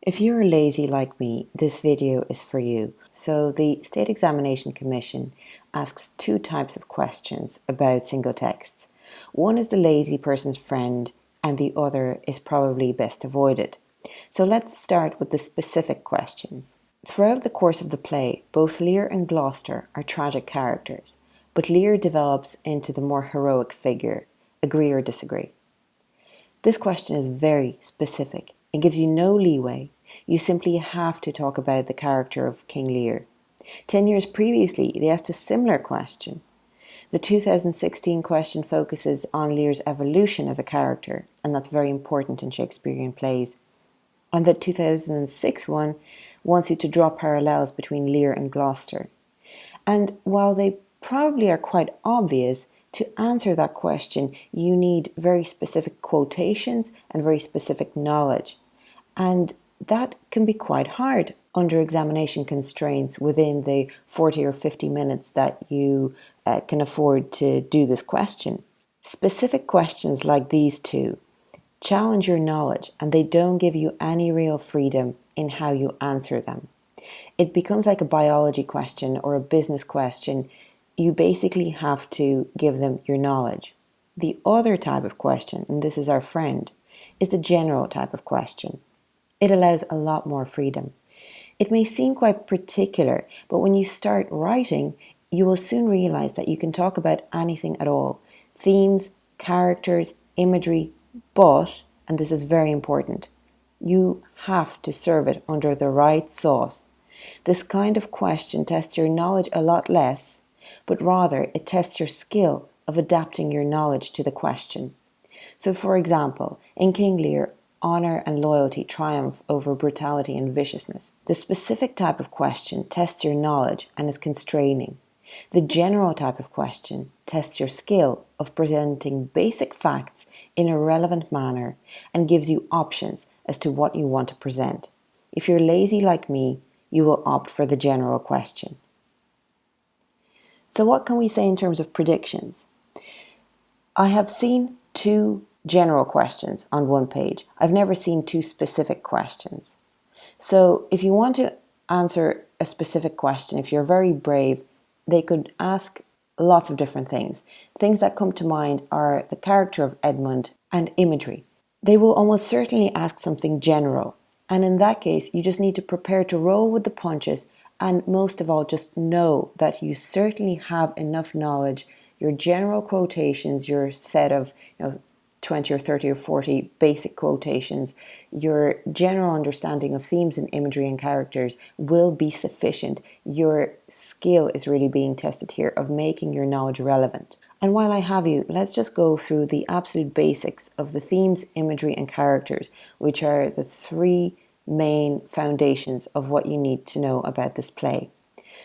If you're lazy like me, this video is for you. So the State Examination Commission asks two types of questions about single texts. One is the lazy person's friend and the other is probably best avoided. So let's start with the specific questions. Throughout the course of the play, both Lear and Gloucester are tragic characters, but Lear develops into the more heroic figure. Agree or disagree? This question is very specific. It gives you no leeway. You simply have to talk about the character of King Lear. 10 years previously, they asked a similar question. The 2016 question focuses on Lear's evolution as a character, and that's very important in Shakespearean plays. And the 2006 one wants you to draw parallels between Lear and Gloucester. And while they probably are quite obvious, to answer that question, you need very specific quotations and very specific knowledge. And that can be quite hard under examination constraints within the 40 or 50 minutes that you can afford to do this question. Specific questions like these two challenge your knowledge and they don't give you any real freedom in how you answer them. It becomes like a biology question or a business question. You basically have to give them your knowledge. The other type of question, and this is our friend, is the general type of question. It allows a lot more freedom. It may seem quite particular, but when you start writing, you will soon realize that you can talk about anything at all. Themes, characters, imagery, but, and this is very important, you have to serve it under the right sauce. This kind of question tests your knowledge a lot less, but rather it tests your skill of adapting your knowledge to the question. So for example, in King Lear, honour and loyalty triumph over brutality and viciousness. The specific type of question tests your knowledge and is constraining. The general type of question tests your skill of presenting basic facts in a relevant manner and gives you options as to what you want to present. If you're lazy like me, you will opt for the general question. So what can we say in terms of predictions? I have seen two general questions on one page. I've never seen two specific questions. So if you want to answer a specific question, if you're very brave, they could ask lots of different things. Things that come to mind are the character of Edmund and imagery. They will almost certainly ask something general. And in that case, you just need to prepare to roll with the punches and most of all, just know that you certainly have enough knowledge, your general quotations, your set of 20 or 30 or 40 basic quotations, your general understanding of themes and imagery and characters will be sufficient. Your skill is really being tested here of making your knowledge relevant. And while I have you, let's just go through the absolute basics of the themes, imagery and characters, which are the three main foundations of what you need to know about this play.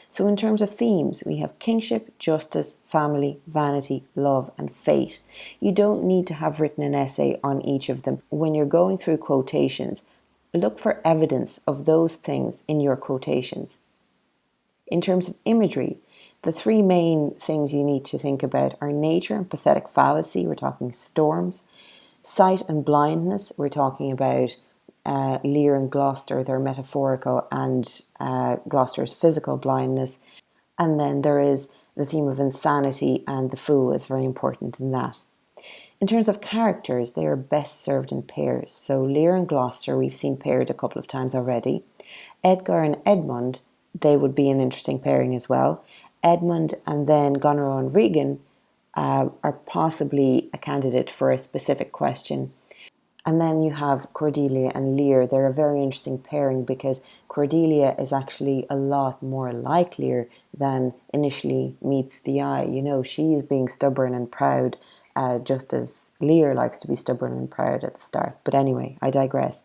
So in terms of themes, we have kingship, justice, family, vanity, love and fate. You don't need to have written an essay on each of them. When you're going through quotations, look for evidence of those things in your quotations. In terms of imagery, the three main things you need to think about are nature and pathetic fallacy, we're talking storms, sight and blindness, we're talking about Lear and Gloucester, their metaphorical and Gloucester's physical blindness. And then there is the theme of insanity, and the fool is very important in that. In terms of characters, they are best served in pairs. So Lear and Gloucester, we've seen paired a couple of times already. Edgar and Edmund, they would be an interesting pairing as well. Edmund and then Goneril and Regan are possibly a candidate for a specific question. And then you have Cordelia and Lear. They're a very interesting pairing because Cordelia is actually a lot more like Lear than initially meets the eye. She is being stubborn and proud, just as Lear likes to be stubborn and proud at the start. But anyway, I digress.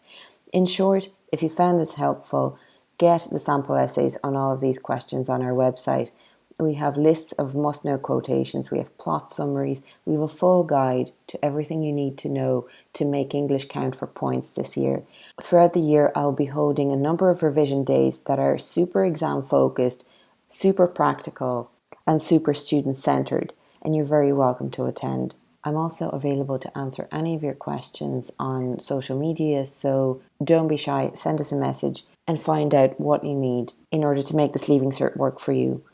In short, if you found this helpful, get the sample essays on all of these questions on our website. We have lists of must-know quotations, we have plot summaries, we have a full guide to everything you need to know to make English count for points this year. Throughout the year, I'll be holding a number of revision days that are super exam focused, super practical, and super student centered, and you're very welcome to attend. I'm also available to answer any of your questions on social media, so don't be shy, send us a message and find out what you need in order to make this Leaving Cert work for you.